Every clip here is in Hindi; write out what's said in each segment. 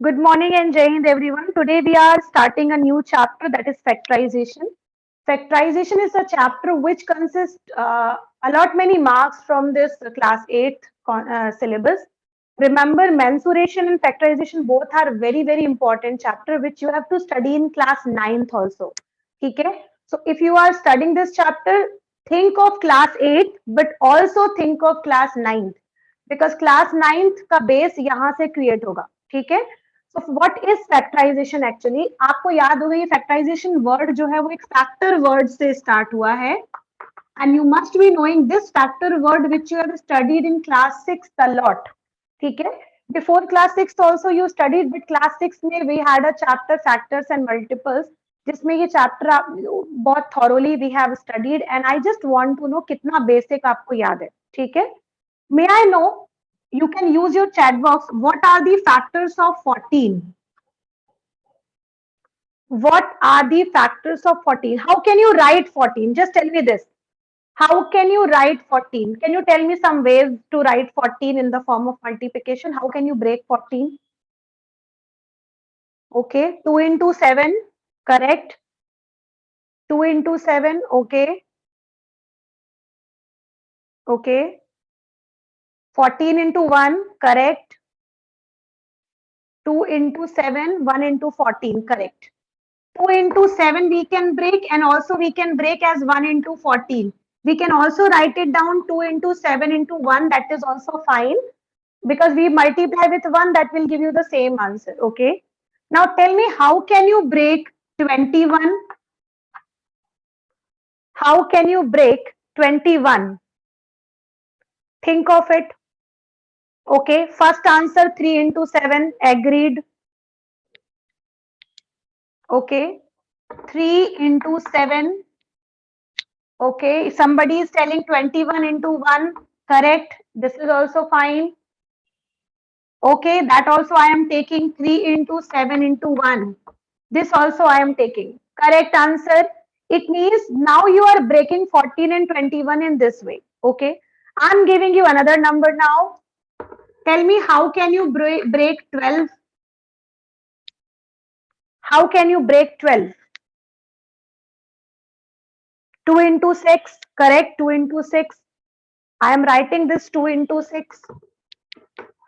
Good morning and Jai Hind everyone. Today we are starting a new chapter, that is factorization. Factorization is a chapter which consists a lot many marks from this class 8th syllabus. Remember, mensuration and factorization both are very important chapter which you have to study in class 9th also. Okay? So if you are studying this chapter, think of class 8th but also think of class 9th because class 9th का base यहाँ से create होगा. ठीक है? So what is factorization actually? आपको याद होगा ये factorization word जो है वो एक factor word से start हुआ है and you must be knowing this factor word which you have studied in class 6 a lot. ठीक है? Before class 6 also you studied, but class 6 में we had a chapter factors and multiples जिसमें ये chapter आप बहुत thoroughly we have studied and I just want to know कितना basic आपको याद है. ठीक है? May I know, you can use your chat box, what are the factors of 14? What are the factors of 14? How can you write 14? Just tell me this. How can you write 14? Can you tell me some ways to write 14 in the form of multiplication? How can you break 14? Okay, 2 into 7, correct. 2 into 7, okay. Okay. 14 into 1, correct. 2 into 7, 1 into 14, correct. 2 into 7 we can break and also we can break as 1 into 14. We can also write it down 2 into 7 into 1, that is also fine because we multiply with 1, that will give you the same answer. Okay. Now tell me, how can you break 21? How can you break 21? Think of it. Okay. First answer 3 into 7, agreed. Okay. 3 into 7. Okay, somebody is telling 21 into 1, correct. This is also fine. Okay, that also I am taking 3 into 7 into 1. This also I am taking. Correct answer. It means now you are breaking 14 and 21 in this way. Okay, I'm giving you another number now. Tell me, how can you break 12? How can you break 12? 2 into 6, correct. 2 into 6. I am writing this 2 into 6.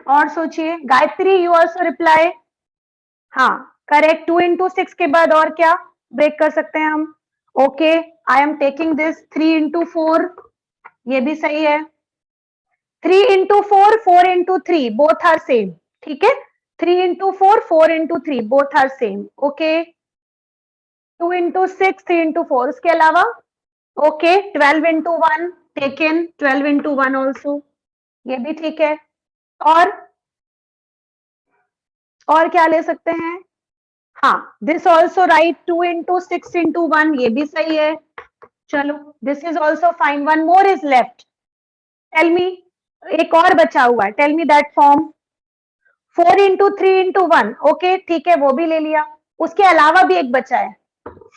और सोचिए, गायत्री यू आल्सो रिप्लाई. हाँ, करेक्ट. 2 into 6 के बाद और क्या ब्रेक कर सकते हैं हम? Okay, I am taking this 3 into 4. ये भी सही है. 3 into 4, 4 into 3, both are same. ठीक है. 3 into 4, 4 into 3, both are same. Okay. 2 into 6, 3 into 4. उसके अलावा okay, 12 into 1 taken. 12 into 1 also, ये भी ठीक है. और क्या ले सकते हैं? हाँ, this also right. 2 into 6 into 1, ये भी सही है. चलो, this is also fine. One more is left. Tell me, एक और बचा हुआ है. Tell me that form. 4 into 3 into 1. Okay, ठीक है, वो भी ले लिया. उसके अलावा भी एक बचा है.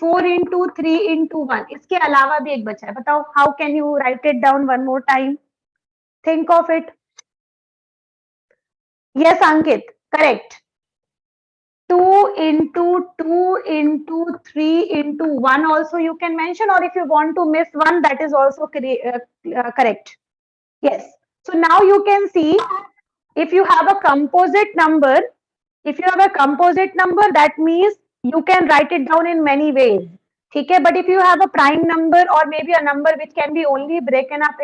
4 into 3 into 1. इसके अलावा भी एक बचा है. बताओ, how can you right it down one more time? Think of it. Yes Ankit, correct. 2 into 2 into 3 into 1 also you can mention, or if you want to miss one, that is also correct. Yes. So now you can see, if you have a composite number, that means you can write it down in many ways. Okay, but if you have a prime number or maybe a number which can be only broken up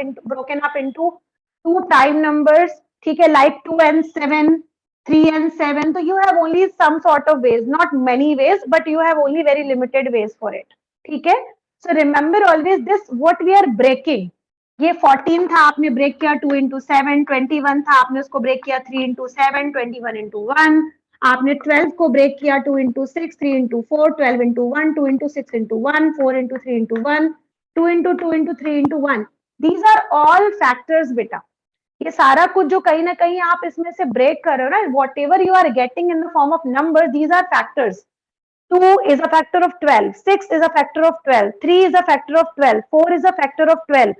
into two prime numbers, okay, like 2 and 7, 3 and 7, so you have only some sort of ways, not many ways, but you have only very limited ways for it. Okay, so remember always this, what we are breaking. ये 14 था, आपने ब्रेक किया 2 into 7. 21 था, आपने उसको ब्रेक किया 3 into 7. 21 into 1. आपने 12 को ब्रेक किया 2 into 6, 3 into 4, 12 into 1, 2 into 6 into 1, 4 into 3 into 1, 2 into 2 into 3 into 1. These are all factors बेटा. ये सारा कुछ जो कहीं ना कहीं आप इसमें से ब्रेक कर रहे हो ना, whatever you are getting in the form of number, these are factors. 2 is a factor of 12, 6 is a factor of 12, 3 is a factor of 12, 4 is a factor of 12,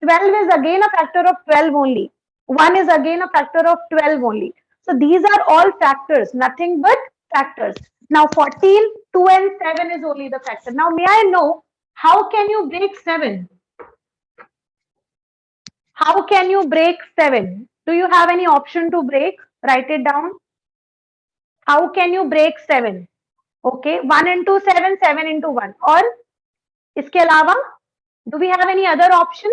12 is again a factor of 12 only, 1 is again a factor of 12 only. So these are all factors, nothing but factors. Now 14, 2 and 7 is only the factor. Now may I know how can you break 7? How can you break 7? Do you have any option to break? Write it down. How can you break 7? Okay, 1 into 7, 7 into 1. और इसके अलावा do we have any other option?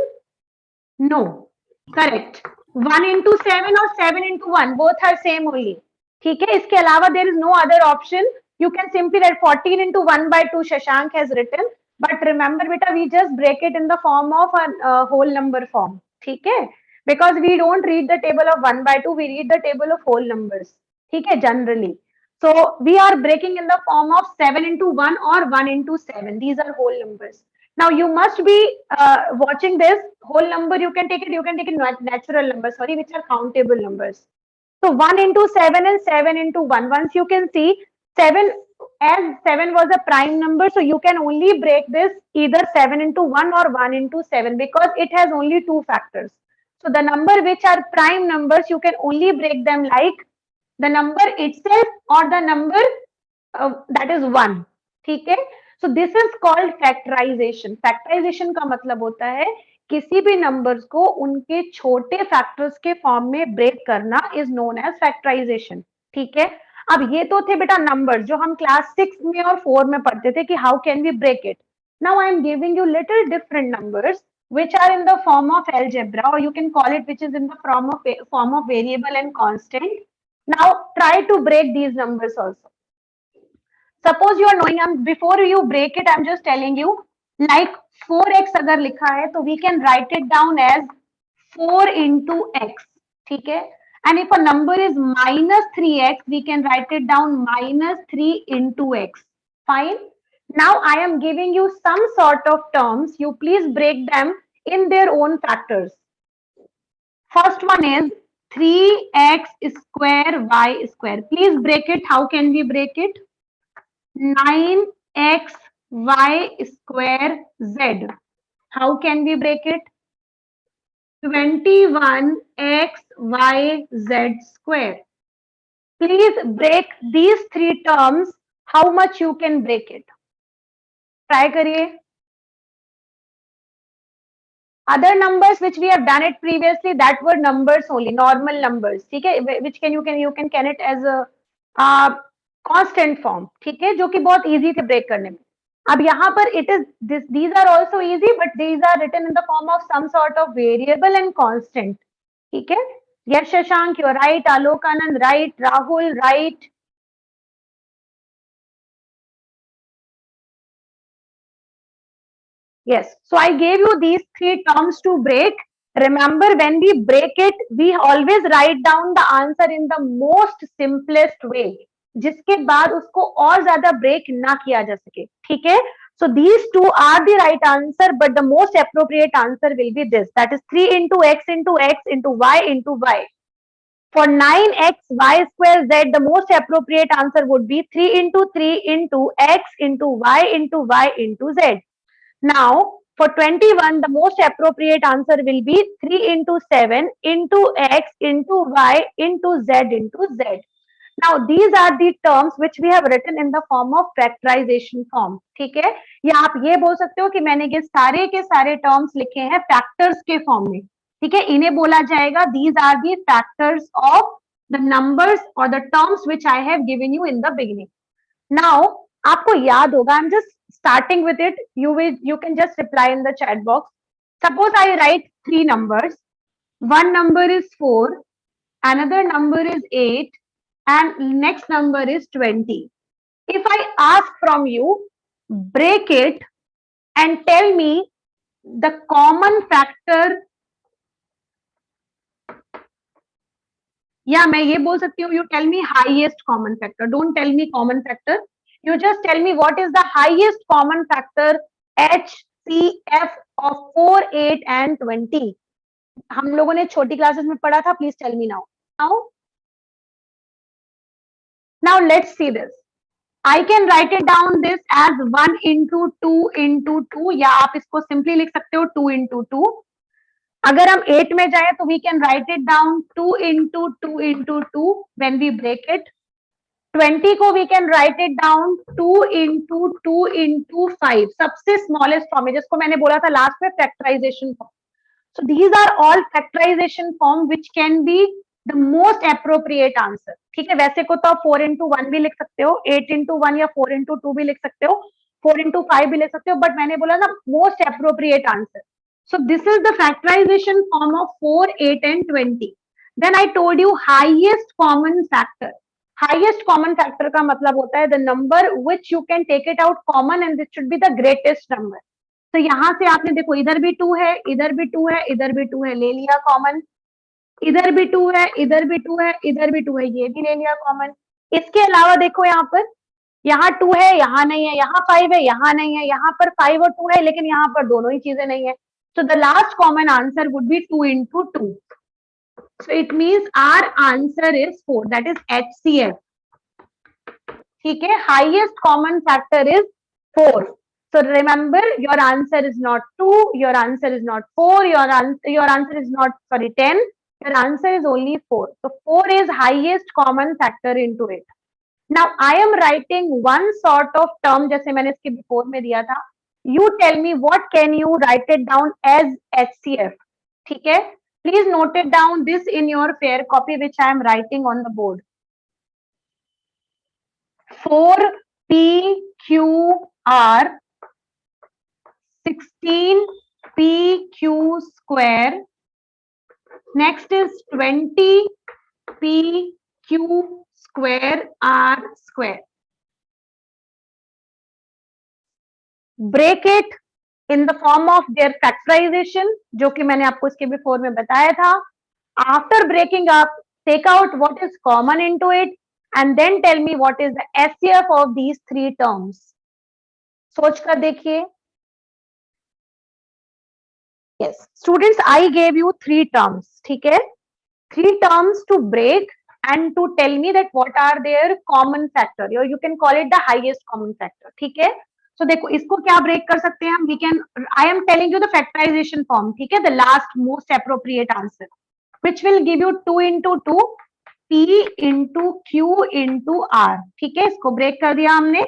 No. Correct. 1 into 7 or 7 into 1, both are same only. ठीक है, इसके अलावा there is no other option. You can simply write 14 into 1 by 2 Shashank has written. But remember beta, we just break it in the form of a whole number form. ठीक है, because we don't read the table of 1 by 2, we read the table of whole numbers. ठीक है, generally. So we are breaking in the form of 7 into 1 or 1 into 7. These are whole numbers. Now you must be watching this whole number. You can take it natural numbers, sorry, which are countable numbers. So 1 into 7 and 7 into 1. Once you can see 7, as 7 was a prime number, so you can only break this either 7 into 1 or 1 into 7 because it has only two factors. So the number which are prime numbers, you can only break them like the number itself or the number that is 1. ठीक है, so this is called factorization. Factorization का मतलब होता है किसी भी नंबर्स को उनके छोटे फैक्टर्स के फॉर्म में ब्रेक करना इज नोन एज फैक्टराइजेशन. ठीक है, अब ये तो थे बेटा नंबर जो हम क्लास 6 में और 4 में पढ़ते थे कि how can we break it. Now I am giving you little different numbers which are in the form of algebra, or you can call it which is in the form of variable and constant. Now try to break these numbers also. Suppose you are knowing, before you break it, I'm just telling you, like 4x अगर लिखा है तो we can write it down as 4 into x. ठीक है, and if a number is minus 3x, we can write it down minus 3 into x. Fine. Now I am giving you some sort of terms. You please break them in their own factors. First one is 3x square y square. Please break it. How can we break it? 9x y square z. How can we break it? 21x y z square. Please break these three terms. How much you can break it? Try करिए. Other numbers which we have done it previously, that were numbers only, normal numbers. ठीक है, which you can it as a constant form. ठीक है, जो कि बहुत easy थे break करने में. अब यहाँ पर it is these are also easy, but these are written in the form of some sort of variable and constant. ठीक है, yes Shashank, you are right. Alok Anand right. Rahul right. Yes, so I gave you these three terms to break. Remember, when we break it, we always write down the answer in the most simplest way, जिसके बाद उसको और ज्यादा break ना किया जा सके. ठीक है, so these two are the right answer, but the most appropriate answer will be this, that is 3 into x into x into y into y. For 9x y square z, the most appropriate answer would be 3 into 3 into x into y into y into z. Now, for 21, the most appropriate answer will be 3 into 7 into x into y into z into z. Now, these are the terms which we have written in the form of factorization form. ठीक है, या आप ये बोल सकते हो कि मैंने ये सारे के सारे terms लिखे हैं factors के form में. ठीक है, इन्हें बोला जाएगा these are the factors of the numbers or the terms which I have given you in the beginning. Now, आपको याद होगा, I'm just starting with it. You can just reply in the chat box. Suppose I write three numbers. One number is 4, another number is 8, and next number is 20. If I ask from you, break it and tell me the common factor, या मैं ये बोल सकती हूँ, you tell me highest common factor. Don't tell me common factor. You just tell me what is the highest common factor HCF of 4, 8 and 20. हम लोगों ने छोटी क्लासेस में पढ़ा था. Please tell me now. Now let's see this. I can write it down this as 1 into 2 into 2, या आप इसको simply लिख सकते हो 2 into 2. अगर हम 8 में जाए तो we can write it down 2 into 2 into 2 when we break it. 20 को we can write it down 2 into 2 into 5, सबसे स्मॉलेस्ट फॉर्म है जिसको मैंने बोला था लास्ट में factorisation form. So these are all factorisation form which can be the most appropriate answer. ठीक है, वैसे को तो आप 4 इंटू 1 भी लिख सकते हो, 8 इंटू 1 या 4 इंटू 2 भी लिख सकते हो, 4 इंटू 5 भी लिख सकते हो, बट मैंने बोला ना most appropriate answer. So this is the factorization form of 4, 8 and 20. Then I told you highest common factor. Highest common factor का मतलब होता है the number which you can take it out common and this should be the greatest number. तो यहाँ से आपने देखो इधर भी 2 है, इधर भी 2 है, इधर भी 2 है, ले लिया कॉमन. इधर भी 2 है, इधर भी 2 है, इधर भी 2 है, ये भी ले लिया कॉमन. इसके अलावा देखो यहाँ पर, यहाँ 2 है, यहाँ नहीं है, यहाँ 5 है, यहाँ नहीं है, यहाँ पर 5 और 2 है, लेकिन यहाँ पर दोनों ही चीजें नहीं है. So the last common answer would be 2 into 2. So it means our answer is 4. That is HCF. ठीक है, highest common factor is 4. So remember, your answer is not 2, your answer is not 4, your answer is not, sorry, 10. Your answer is only 4. So 4 is highest common factor into it. Now I am writing one sort of term जैसे मैंने इसके before में दिया था. You tell me what can you write it down as HCF. ठीक है, please note it down this in your fair copy which I am writing on the board. 4PQR 16PQ square. Next is 20PQ square R square. Break it in the form of their factorization, जो कि मैंने आपको इसके बिफोर में बताया था. After breaking up, take out what is common into it and then tell me what is the HCF of these three terms. सोच कर देखिए. Yes, students, I gave you 3 terms. ठीक है, 3 terms to break and to tell me that what are their common factor, or you can call it the highest common factor. ठीक है, so देखो इसको क्या break कर सकते हैं हम. We can, I am telling you the factorization form. ठीक है, the last most appropriate answer, which will give you 2 into 2 P into Q into R. ठीक है, इसको break कर दिया हमने.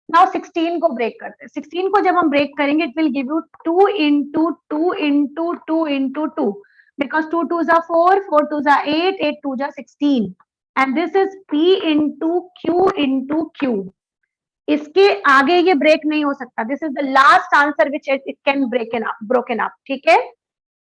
Now 16 को break करते हैं. 16 को जब हम break करेंगे, it will give you 2 into 2 into 2 into 2. Because 2 2s are 4, 4 2s are 8, 8 2s are 16. And this is P into Q into Q. इसके आगे ये break नहीं हो सकता. This is the last answer which it can broken up. ठीक है.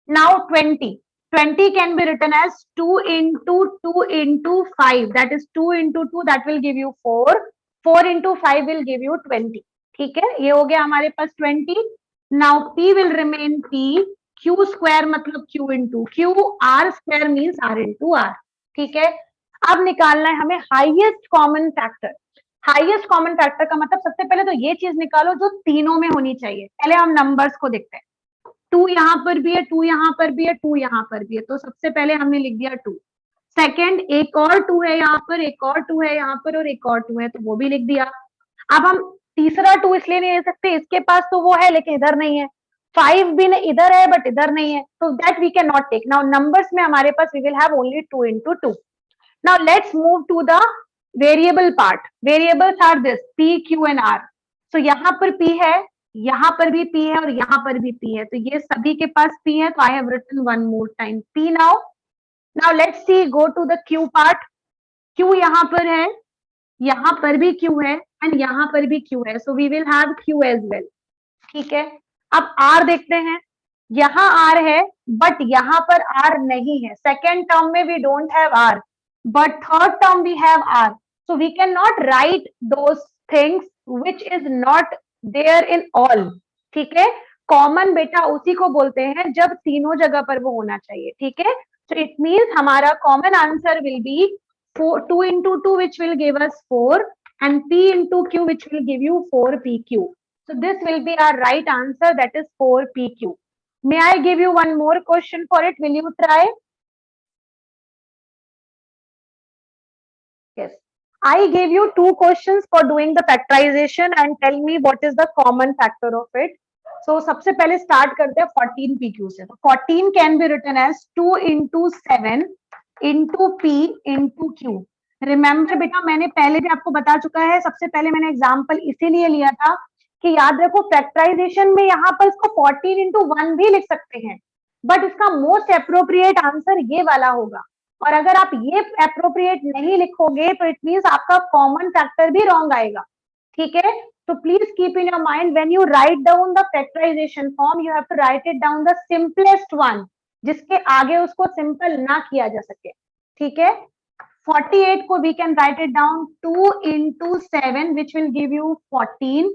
Now 20. 20 can be written as 2 into 2 into 5. That is 2 into 2. That will give you 4. 4 into 5 will give you 20. ठीक है, ये हो गया हमारे पास 20. Now P will remain P. Q square मतलब Q into Q. R square means R into R. ठीक है, अब निकालना है हमें highest common factor. Highest common factor का मतलब सबसे पहले तो ये चीज निकालो जो तीनों में होनी चाहिए. पहले हम नंबर्स को देखते हैं. 2 यहाँ पर भी है, 2 यहाँ पर भी है, 2 यहाँ पर भी है, तो सबसे पहले हमने लिख दिया 2. सेकंड, एक और 2 है यहाँ पर, एक और 2 है यहाँ पर और एक और 2 है, तो वो भी लिख दिया. अब हम तीसरा 2 इसलिए नहीं ले सकते, इसके पास तो वो है लेकिन इधर नहीं है. 5 भी इधर है बट इधर नहीं है, तो that we can not take. Now numbers में हमारे पास we will have only 2 into 2. Now let's move to the variable part. Variables are this P, Q and R. So यहाँ पर P है, यहाँ पर भी P है और यहाँ पर भी P है, तो ये सभी के पास P है, तो I have written one more time P. Now let's see, go to the Q part. Q यहाँ पर है, यहाँ पर भी Q है एंड यहाँ पर भी Q है, so we will have Q as well. ठीक है, अब R देखते हैं. यहाँ R है बट यहाँ पर R नहीं है. सेकेंड टर्म में we don't have R, but third term we have R. So we cannot write those things which is not there in all. ठीक है, कॉमन बेटा उसी को बोलते हैं जब तीनों जगह पर वो होना चाहिए. ठीक है, so it means हमारा common answer will be 2 into 2 which will give us 4 and P into Q which will give you 4PQ. So this will be our right answer, that is 4PQ. May I give you one more question for it? Will you try? Yes. I gave you 2 questions for doing the factorization and tell me what is the common factor of it. So सबसे पहले स्टार्ट करते हैं 14 PQ से. 14 can be written as 2 into 7 into P into Q. Remember बेटा, मैंने पहले भी आपको बता चुका है, सबसे पहले मैंने एग्जाम्पल इसीलिए लिया था कि याद रखो फैक्टराइजेशन में यहाँ पर इसको 14 into 1 भी लिख सकते हैं, बट इसका मोस्ट अप्रोप्रिएट आंसर ये वाला होगा. और अगर आप ये अप्रोप्रिएट नहीं लिखोगे तो इट मीन्स आपका कॉमन फैक्टर भी रॉन्ग आएगा. ठीक है, तो please keep in your mind when you write down the factorisation form, you have to write it down the simplest one, जिसके आगे उसको सिंपल ना किया जा सके. ठीक है, 48 को we can write it down 2 into 7 which will give you 14.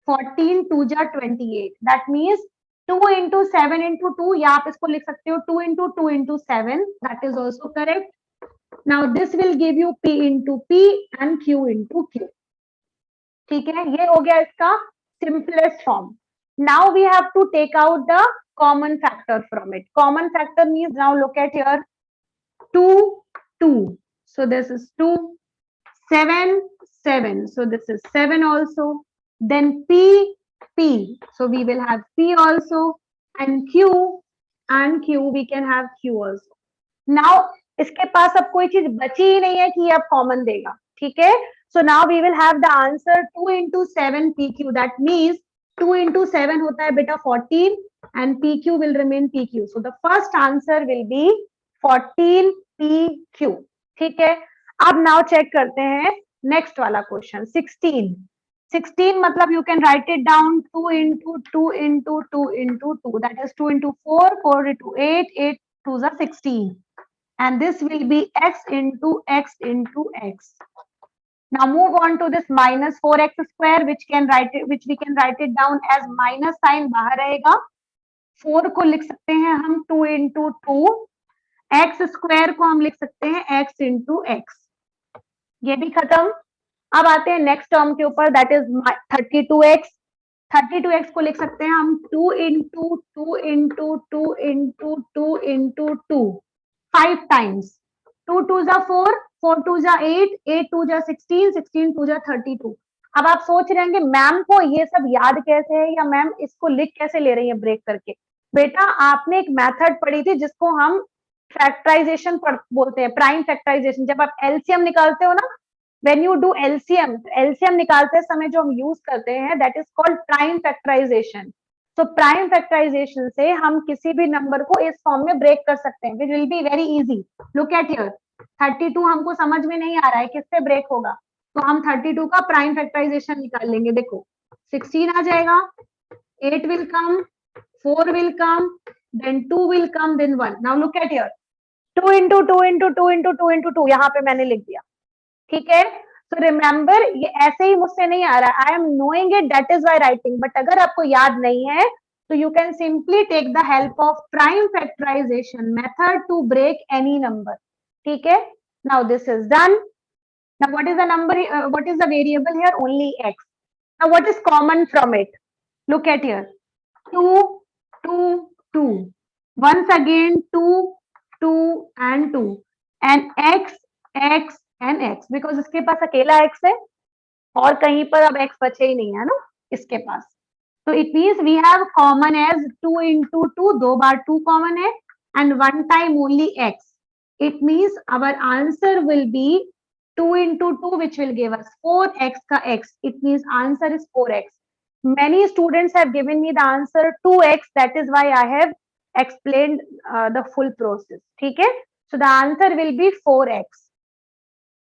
14 2 जा 28. That means 2 into 7 into 2, या आप इसको लिख सकते हो 2 into 2 into 7. That is also correct. Now this will give you P into P and Q into Q. ठीक है, ये हो गया इसका simplest form. Now we have to take out the common factor from it. Common factor means, now look at here, 2 2. So this is 2, 7 7. So this is 7 also. Then P P. So we will have P also, and Q we can have Q also. Now इसके पास अब कोई चीज बची ही नहीं है कि ये अब कॉमन देगा. ठीक है, so now we will have the answer 2 into 7 PQ. That means 2 into 7 होता है बेटा 14 and PQ will remain PQ. So the first answer will be 14 PQ. ठीक है, अब नाउ चेक करते हैं नेक्स्ट वाला क्वेश्चन 16. 16 मतलब you can write it down 2 into 2 into 2 into 2. That is 2 into 4, 4 into 8, 8 2 is 16. And this will be x into x into x. Now move on to this minus 4x square, which we can write it down as minus sign बाहर रहेगा. 4 को लिख सकते हैं हम 2 into 2. x स्क्वायर को हम लिख सकते हैं x into x. ये भी खत्म. अब आते हैं नेक्स्ट टर्म के ऊपर, दैट इज 32x. 32x को लिख सकते हैं हम 2 into 2 into 2 into 2 into 2 5 times. 2 2 जा 4, 4 2 जा 8, 8 2 जा 16, 16 2 जा 32. अब आप सोच रहे हैं मैम को ये सब याद कैसे है, या मैम इसको लिख कैसे ले रही है ब्रेक करके. बेटा आपने एक मेथड पढ़ी थी जिसको हम फैक्टराइजेशन बोलते हैं, प्राइम फैक्टराइजेशन. जब आप एलसीएम निकालते हो ना, when you do LCM, LCM निकालते समय जो हम यूज करते हैं that is called prime factorisation. तो प्राइम फैक्टराइजेशन से हम किसी भी नंबर को इस फॉर्म में ब्रेक कर सकते हैं, which will be very easy. Look at here, 32 हमको समझ में नहीं आ रहा है किससे ब्रेक होगा, तो हम 32 का प्राइम फैक्टराइजेशन निकाल लेंगे. देखो 16 आ जाएगा, 8 will come, 4 will come, then 2 will come, then 1. Now look at here, 2 into 2 into 2 into 2 into 2 यहाँ पे मैंने लिख दिया. ठीक है, so remember ये ऐसे ही मुझसे नहीं आ रहा है, I am knowing it, that is why writing. but अगर आपको याद नहीं है तो you can simply take the help of prime factorization method to break any number. ठीक है, now this is done. Now what is the number, what is the variable here? Only x. Now what is common from it? Look at here, 2 2 2. Once again 2 2 and 2 and x x and x, because इसके पास अकेला x है और कहीं पर अब x बचे ही नहीं है ना इसके पास. तो it means we have common as 2 into 2, 2 बार 2 कॉमन है, and one time only x. It means our answer will be 2 into 2, which will give us 4x का x. It means answer is 4x. Many students have given me the answer 2x. That is why I have explained the full process. ठीक है, so the answer will be 4x.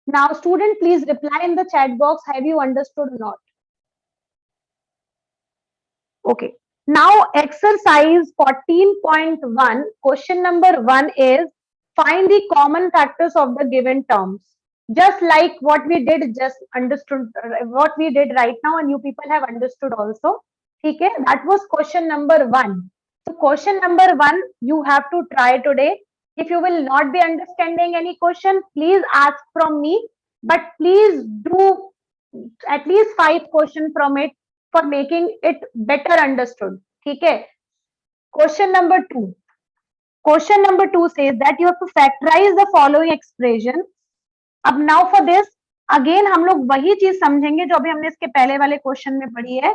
Now student, please reply in the chat box, have you understood or not? Okay, now exercise 14.1, question number 1 is find the common factors of the given terms. Just like what we did, just understood what we did right now, and you people have understood also. ठीक है, that was question number 1. So question number 1 you have to try today. If you will not be understanding any question, please ask from me, but please do at least 5 questions from it for making it better understood. ठीक है, question number 2. Question number 2 says that you have to factorize the following expression. अब now for this again हम लोग वही चीज समझेंगे जो अभी हमने इसके पहले वाले क्वेश्चन में पढ़ी है.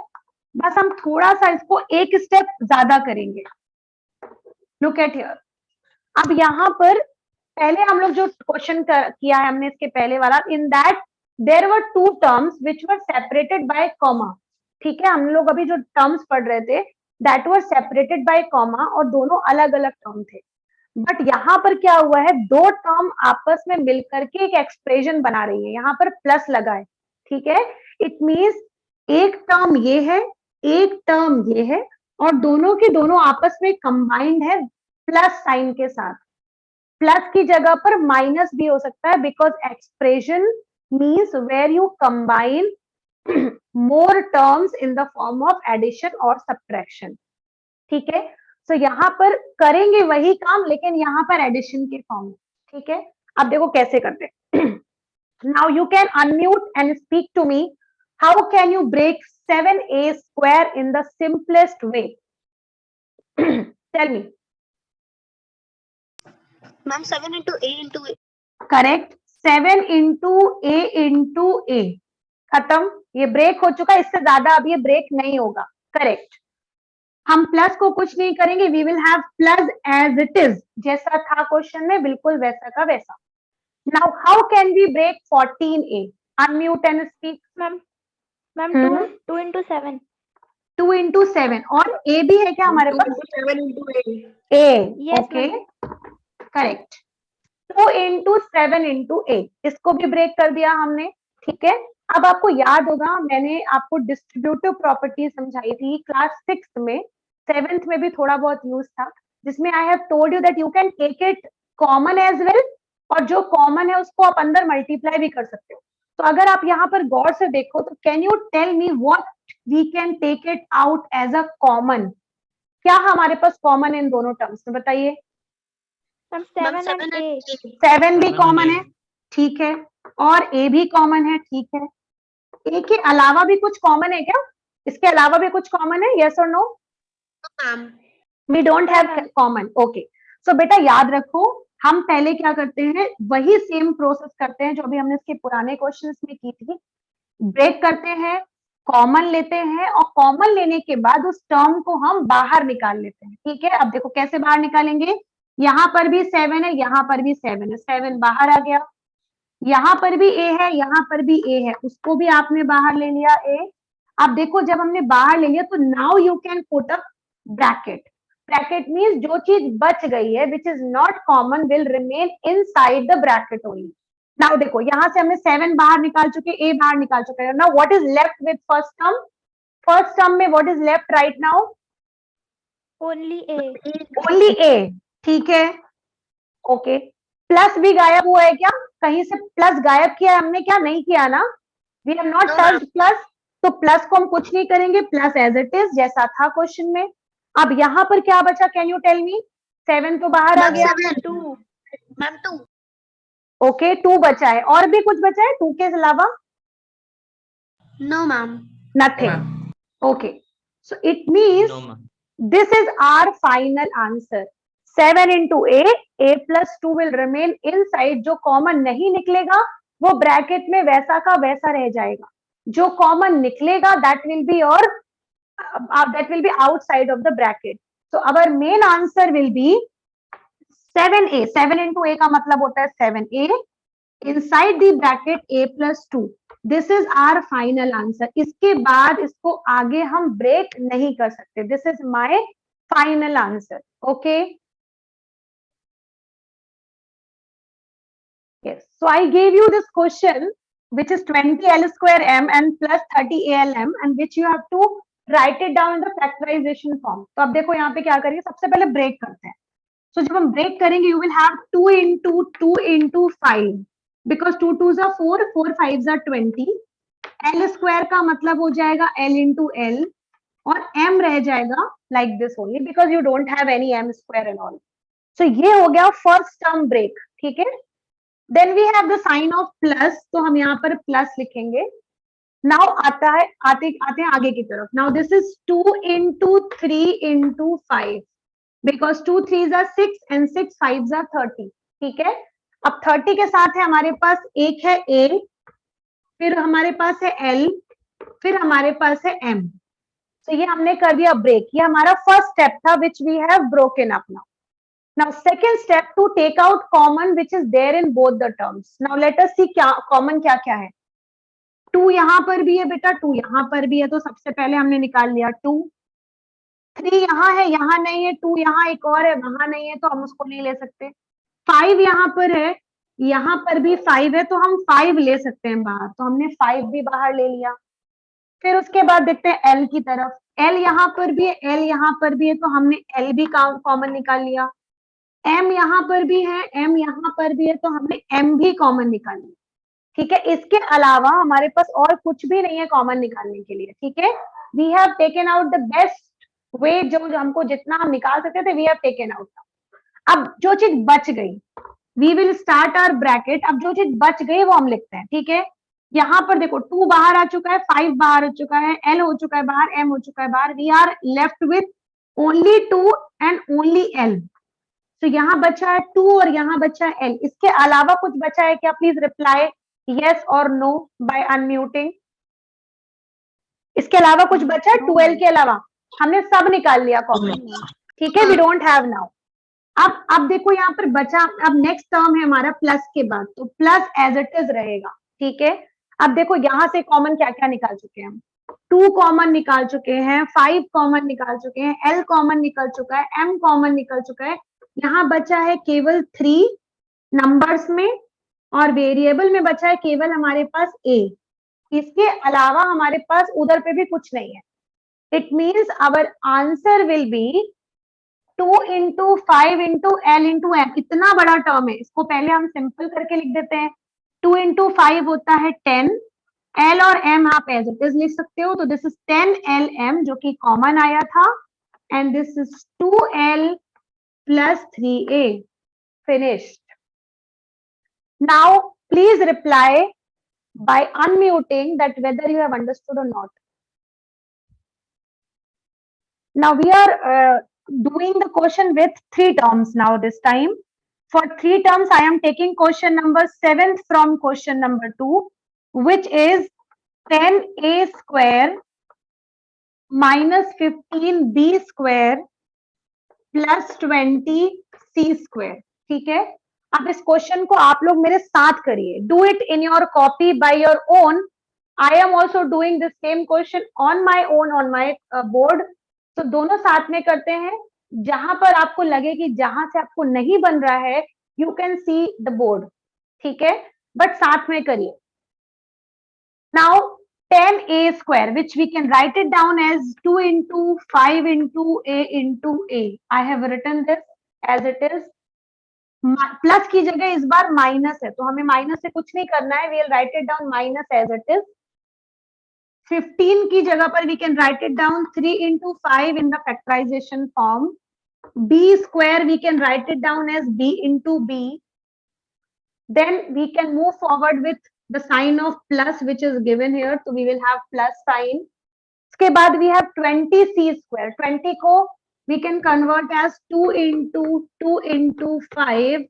बस हम थोड़ा सा इसको एक स्टेप ज्यादा करेंगे। लुक एट हियर, अब यहाँ पर पहले हम लोग जो क्वेश्चन किया है हमने इसके पहले वाला, in that there were two terms which were separated by comma. ठीक है, हम लोग अभी जो टर्म्स पढ़ रहे थे that were separated by comma और दोनों अलग अलग टर्म थे। बट यहाँ पर क्या हुआ है, दो टर्म आपस में मिलकर के एक एक्सप्रेशन बना रही है, यहाँ पर प्लस लगा है। ठीक है, इट मीन्स एक टर्म ये है, एक टर्म ये है, और दोनों के दोनों आपस में कंबाइंड है प्लस साइन के साथ। प्लस की जगह पर माइनस भी हो सकता है, because expression means where you combine more terms in the form of addition और सब्ट्रैक्शन। ठीक है, तो यहाँ पर करेंगे वही काम लेकिन यहाँ पर एडिशन के फॉर्म। ठीक है, अब देखो कैसे करते हैं। Now you can unmute and speak to me, how can you break 7a square in the simplest way? Tell me. Ma'am, 7 into a into a. Correct, 7 into a into a, खत्म, ये ब्रेक हो चुका, इससे ज्यादा अब ये ब्रेक नहीं होगा। करेक्ट, हम प्लस को कुछ नहीं करेंगे, we will have plus as it is, जैसा था क्वेश्चन में बिल्कुल वैसा का वैसा। Now how can we break 14a? Unmute and speak. Ma'am, ma'am, 2 into 7. 2 into 7, और ए भी है क्या हमारे पास? 7 into a. A, Yes, okay, ma'am. Correct. 2 into 7 into 8, इसको भी ब्रेक कर दिया हमने। ठीक है, अब आपको याद होगा मैंने आपको डिस्ट्रीब्यूटिव प्रॉपर्टी समझाई थी क्लास 6 में, 7th में भी थोड़ा बहुत यूज था, जिसमें I have told you that you can take it common as well, और जो कॉमन है उसको आप अंदर मल्टीप्लाई भी कर सकते हो। तो अगर आप यहाँ पर गौर से देखो तो can you tell me what we can take it out as a common? क्या हमारे पास कॉमन है इन दोनों टर्म्स में, बताइए? Ma'am, Ma'am, 7 and 7 a. 7 भी कॉमन है, ठीक है, और ए भी कॉमन है, ठीक है। ए के अलावा भी कुछ कॉमन है क्या? इसके अलावा भी कुछ कॉमन है, यस और no? Ma'am. We don't have common, okay. So बेटा याद रखो, हम पहले क्या करते हैं, वही सेम प्रोसेस करते हैं जो अभी हमने इसके पुराने क्वेश्चंस में की थी। ब्रेक करते हैं, कॉमन लेते हैं, और कॉमन लेने के बाद उस टर्म को हम बाहर निकाल लेते हैं। ठीक है, अब देखो कैसे बाहर निकालेंगे। यहाँ पर भी 7 है, यहाँ पर भी 7 है, 7 बाहर आ गया। यहाँ पर भी ए है, यहाँ पर भी ए है, उसको भी आपने बाहर ले लिया ए। अब देखो जब हमने बाहर ले लिया तो now you can put a bracket. Bracket means जो चीज बच गई है which is not common will remain inside the bracket only. Now देखो यहाँ से हमने 7 बाहर निकाल चुके, ए बाहर निकाल चुके हैं। Now what is left with first term? First term में what is left right now? Only a. Only a, ठीक है, ओके। प्लस भी गायब हुआ है क्या? कहीं से प्लस गायब किया हमने क्या? नहीं किया ना, we have not touched plus. तो प्लस को हम कुछ नहीं करेंगे, प्लस एज इट इज जैसा था क्वेश्चन में। अब यहाँ पर क्या बचा, कैन यू टेल मी? 7 तो बाहर आ गया, 2. Ma'am, 2. ओके, 2 बचा है, और भी कुछ बचा है 2 के अलावा? No, ma'am. Nothing, okay. So it means this is our final answer, 7 into a plus 2 will remain inside। जो कॉमन नहीं निकलेगा वो ब्रैकेट में वैसा का वैसा रह जाएगा, जो कॉमन निकलेगा that will be outside of the bracket। so our main answer will be 7a। 7 into a का मतलब होता है 7a inside the bracket a plus 2। This is our final answer. इसके बाद इसको आगे हम ब्रेक नहीं कर सकते। This is my final answer, okay. Yes, so I gave you this question which is 20 L square m and plus 30 ALM and which you have to write it down in the factorization form। तो अब देखो यहाँ पे क्या करेंगे, सबसे पहले ब्रेक करते हैं। तो जब हम ब्रेक करेंगे you will have 2 into 2 into 5 because 2 2s are 4, 4 5s are 20। L square का मतलब हो जाएगा L into L और M रह जाएगा like this only because you don't have any M square and all। so ये हो गया फर्स्ट टर्म ब्रेक, ठीक है। Then we have the sign of plus, तो हम यहाँ पर प्लस लिखेंगे। नाउ आता है आते हैं आगे की तरफ। Now this is 2 into 3 into 5 because 2 3s are 6 and 6 5s are 30। ठीक है, अब 30 के साथ है हमारे पास एक है A, फिर हमारे पास है L, फिर हमारे पास है M। तो ये हमने कर दिया ब्रेक, ये हमारा फर्स्ट स्टेप था which we have broken up now. Now second step to take out common which is there in both the terms. Now let us see क्या common क्या क्या है. 2 यहाँ पर भी है बेटा, 2 यहाँ पर भी है, तो सबसे पहले हमने निकाल लिया 2. 3 यहाँ है, यहाँ नहीं है, 2 यहाँ एक और है, वहां नहीं है, तो हम उसको नहीं ले सकते. 5 यहाँ पर है, यहाँ पर भी 5 है, तो हम 5 ले सकते हैं बाहर, तो हमने 5 भी बाहर ले लिया. फिर उसके बाद देखते हैं L की तरफ. L यहाँ पर भी है, L यहाँ पर भी है, तो हमने L भी कॉमन निकाल लिया. M यहाँ पर भी है, M यहाँ पर भी है, तो हमने M भी कॉमन निकाल लिया. ठीक है, इसके अलावा हमारे पास और कुछ भी नहीं है कॉमन निकालने के लिए. ठीक है, we have taken out the best way, जो हमको जितना हम निकाल सकते थे वी हैव टेकन आउट. अब जो चीज बच गई, we will start our bracket. अब जो चीज बच गई वो हम लिखते हैं. ठीक है, यहाँ पर देखो 2 बाहर आ चुका है, 5 बाहर हो चुका है, L हो चुका है बाहर, M हो चुका है बाहर. We are left with only 2 and only L. तो यहाँ बचा है 2 और यहाँ बचा है L. इसके अलावा कुछ बचा है क्या? प्लीज रिप्लाई yes और no by unmuting. इसके अलावा कुछ बचा है? 12 के अलावा हमने सब निकाल लिया कॉमन. ठीक है, वी डोंट हैव नाउ. अब देखो यहाँ पर बचा, अब नेक्स्ट टर्म है हमारा प्लस के बाद, तो प्लस एज इट इज रहेगा. ठीक है, अब देखो यहाँ से कॉमन क्या क्या निकाल चुके हैं हम. 2 कॉमन निकाल चुके हैं, 5 कॉमन निकाल चुके हैं, L कॉमन निकल चुका है, M कॉमन निकल चुका है. यहाँ बचा है केवल 3 नंबर्स में, और वेरिएबल में बचा है केवल हमारे पास A. इसके अलावा हमारे पास उधर पे भी कुछ नहीं है. It means our answer will be 2 into 5 into L into M. इतना बड़ा टर्म है, इसको पहले हम सिंपल करके लिख देते हैं. 2 इंटू 5 होता है 10, L और M आप एज इट इज लिख सकते हो, तो दिस इज 10LM जो कि कॉमन आया था, and this is 2L plus 3A. Finished. Now, please reply by unmuting that whether you have understood or not. Now, we are doing the question with 3 terms now this time. For 3 terms, I am taking question number 7 from question number 2, which is 10A square minus 15B square plus 20C square. ठीक है, अब इस क्वेश्चन को आप लोग मेरे साथ करिए. Do it in your copy by your own. I am also doing the same question on my own on my board. तो दोनों साथ में करते हैं. जहां पर आपको लगे कि जहां से आपको नहीं बन रहा है, you can see the board. ठीक है, बट साथ में करिए. Now 10A square, which we can write it down as 2 into 5 into A into A. I have written this as it is. Plus की जगह इस बार माइनस है, तो हमें माइनस से कुछ नहीं करना है. We will write it down minus as it is. 15 की जगह पर we can write it down 3 into 5 in the factorization form. B square we can write it down as B into B. Then we can move forward with the sign of plus which is given here, so we will have plus sign. उसके बाद we have 20C square. 20 को we can convert as 2 into 2 into 5.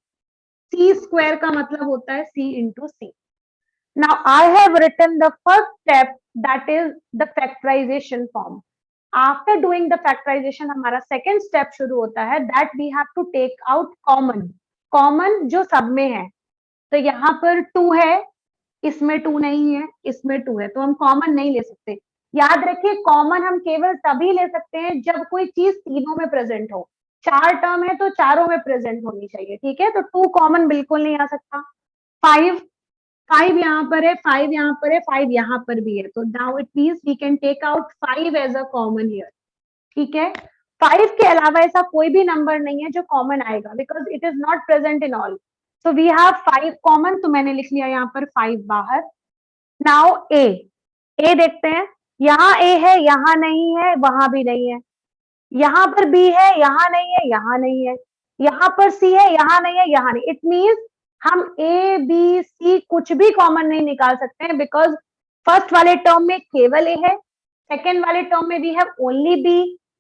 C square का मतलब होता है C into C. Now I have written the first step, that is the factorization form. After doing the factorization हमारा second step शुरू होता है, that we have to take out common. Common जो सब में है, तो यहाँ पर 2 है, इसमें 2 नहीं है, इसमें 2 है, तो हम कॉमन नहीं ले सकते. याद रखिए, कॉमन हम केवल तभी ले सकते हैं जब कोई चीज तीनों में प्रेजेंट हो. 4 टर्म है तो चारों में प्रेजेंट होनी चाहिए. ठीक है, तो 2 कॉमन बिल्कुल नहीं आ सकता. 5 यहाँ पर है, 5 यहाँ पर है, 5 यहाँ पर भी है, तो now it means we can take out 5 as a common here. ठीक है, 5 के अलावा ऐसा कोई भी नंबर नहीं है जो कॉमन आएगा, because it is not present in all. So we have 5 common, तो मैंने लिख लिया यहाँ पर 5 बाहर. नाउ A देखते हैं. यहाँ A है, यहाँ नहीं है, वहां भी नहीं है. यहाँ पर B है, यहाँ नहीं है, यहाँ नहीं है. यहाँ पर C है, यहाँ नहीं है, यहाँ नहीं. इट मीन्स हम A B C कुछ भी कॉमन नहीं निकाल सकते हैं, बिकॉज फर्स्ट वाले टर्म में केवल A है, सेकेंड वाले टर्म में we have only B,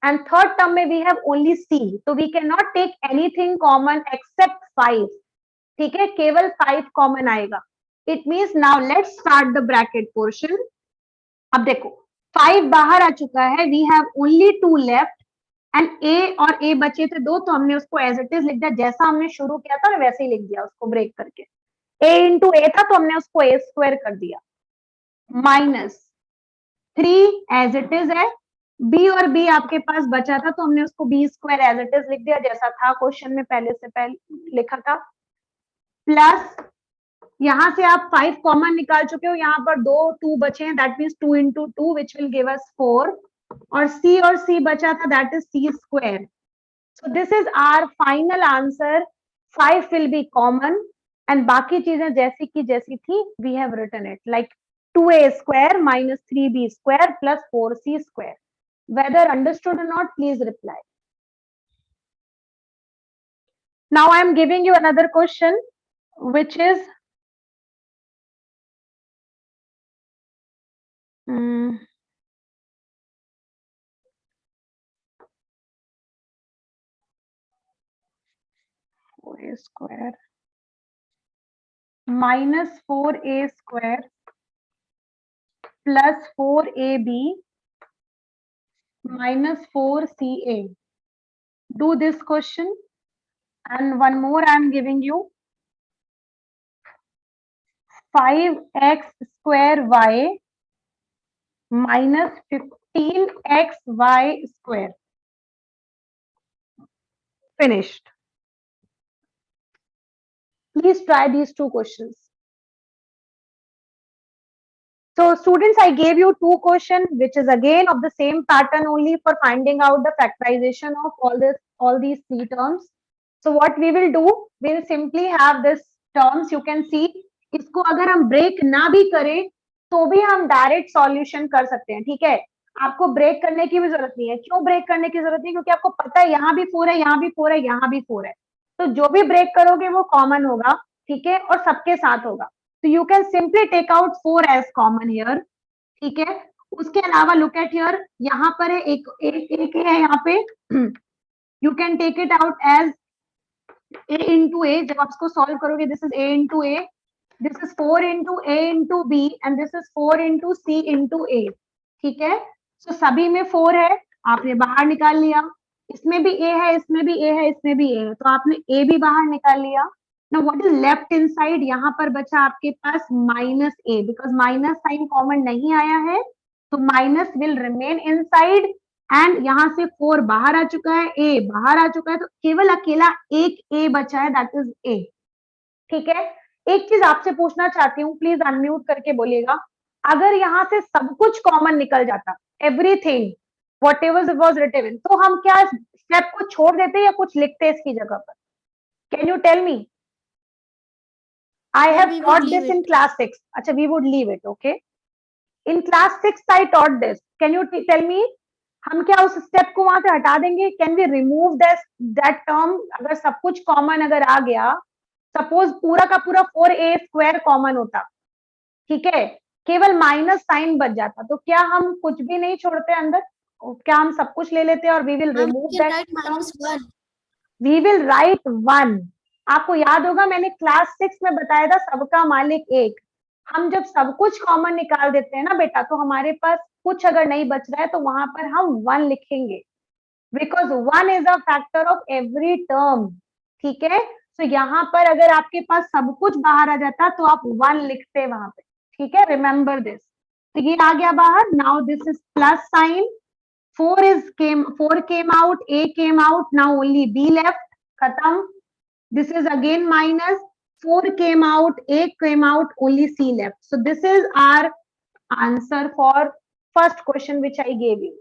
and third term में वी हैव ओनली C. तो we can not take anything common except 5. ठीक है, केवल 5 कॉमन आएगा. It means now let's start the bracket portion. अब देखो 5 बाहर आ चुका है, we have only 2 left and a और ए बचे थे 2, तो हमने उसको एज इट इज लिख दिया, जैसा हमने शुरू किया था वैसे ही लिख दिया उसको ब्रेक करके। a इंटू ए था तो हमने उसको a स्क्वायर कर दिया, माइनस 3 एज इट इज है, b और b आपके पास बचा था तो हमने उसको b square as it is लिख दिया जैसा था क्वेश्चन में पहले लिखा था, प्लस यहाँ से आप 5 कॉमन निकाल चुके हो, यहाँ पर 2 बचे हैं, that means 2 into 2 which will give us 4, और c बचा था, that is c square. So this is our final answer. 5 will be common and बाकी चीजें जैसी की जैसी थी we have written it like 2a square minus 3b square plus 4c square. Whether understood or not, please reply. Now I am giving you another question which is a square minus 4a square plus 4ab minus 4ca. Do this question, and one more I am giving you. 5x square y minus 15xy square. Finished. Please try these 2 questions. So students, I gave you 2 questions, which is again of the same pattern only for finding out the factorization of all these 3 terms. So what we will do, we will simply have this terms. You can see, इसको अगर हम break ना भी करें तो भी हम डायरेक्ट सॉल्यूशन कर सकते हैं, ठीक है। आपको ब्रेक करने की भी जरूरत नहीं है। क्यों ब्रेक करने की जरूरत नहीं? क्योंकि आपको पता है यहाँ भी 4 है, यहाँ भी 4 है, यहाँ भी 4 है, तो जो भी ब्रेक करोगे वो कॉमन होगा, ठीक है, और सबके साथ होगा। तो you can simply take out 4 as common here, ठीक है। उसके अलावा लुक एट हियर, यहाँ पर है एक है यहाँ पे, you can take it out as a into a. जब आप इसको सॉल्व करोगे, this is a into a, this is 4 into a into b and this is 4 into c into a, ठीक है। सो सभी में 4 है, आपने बाहर निकाल लिया, इसमें भी a है, इसमें भी a है, इसमें भी a है, तो आपने a भी बाहर निकाल लिया। Now what is left inside? यहाँ पर बचा आपके पास minus a, because minus sign common नहीं आया है तो minus will remain inside, and यहाँ से 4 बाहर आ चुका है, a बाहर आ चुका है, तो केवल अकेला एक a बचा है, दैट इज a, ठीक है। एक चीज आपसे पूछना चाहती हूँ, प्लीज अनम्यूट करके बोलिएगा, अगर यहाँ से सब कुछ कॉमन निकल जाता, everything whatever was written, तो हम क्या स्टेप को छोड़ देते या कुछ लिखते इसकी जगह पर? Can you tell me? I have taught this in class 6. अच्छा, we would leave it, okay. In class 6 I taught this, can you tell me हम क्या उस स्टेप को वहां से हटा देंगे? Can we remove that term? अगर सब कुछ कॉमन अगर आ गया, सपोज पूरा का पूरा 4a स्क्वायर कॉमन होता, ठीक है, केवल माइनस साइन बच जाता, तो क्या हम कुछ भी नहीं छोड़ते अंदर? क्या हम सब कुछ ले लेते और we will remove that? We will write 1. आपको याद होगा मैंने क्लास 6 में बताया था सबका मालिक एक, हम जब सब कुछ कॉमन निकाल देते हैं ना बेटा, तो हमारे पास कुछ अगर नहीं बच रहा है तो वहां पर हम 1 लिखेंगे, because 1 is a factor of every term, ठीक है। तो यहाँ पर अगर आपके पास सब कुछ बाहर आ जाता तो आप 1 लिखते वहां पे, ठीक है, रिमेंबर दिस। तो ये आ गया बाहर, now this is plus sign, 4 came out, a came out, now only b left, khatam. This is again minus, 4 came out, a came out, only c left. So this is our answer for first question which I gave you.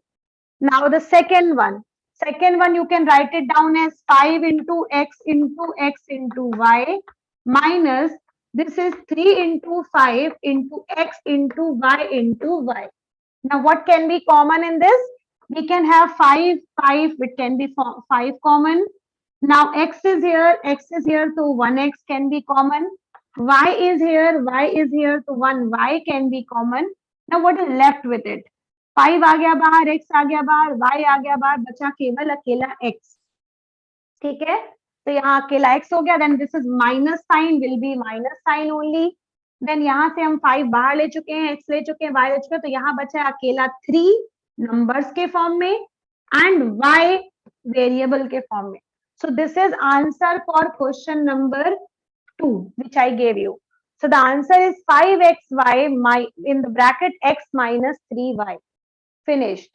Now the second one you can write it down as 5 into x into x into y minus this is 3 into 5 into x into y into y. Now what can be common in this? We can have 5, it can be 5 common. Now x is here, so 1x can be common. Y is here, so 1y can be common. Now what is left with it? 5 आ गया बाहर, x आ गया बाहर, y आ गया बाहर, बचा केवल अकेला x, ठीक है। तो यहाँ अकेला x हो गया, then this is minus sign will be minus sign only. Then यहाँ से हम 5 बाहर ले चुके हैं, x ले चुके हैं, y ले चुके हैं, तो यहाँ बचा है अकेला 3 नंबर्स के फॉर्म में एंड y वेरिएबल के फॉर्म में. So this is answer for question number 2 which I gave you. So the answer is 5xy in the bracket x minus 3y. Finished.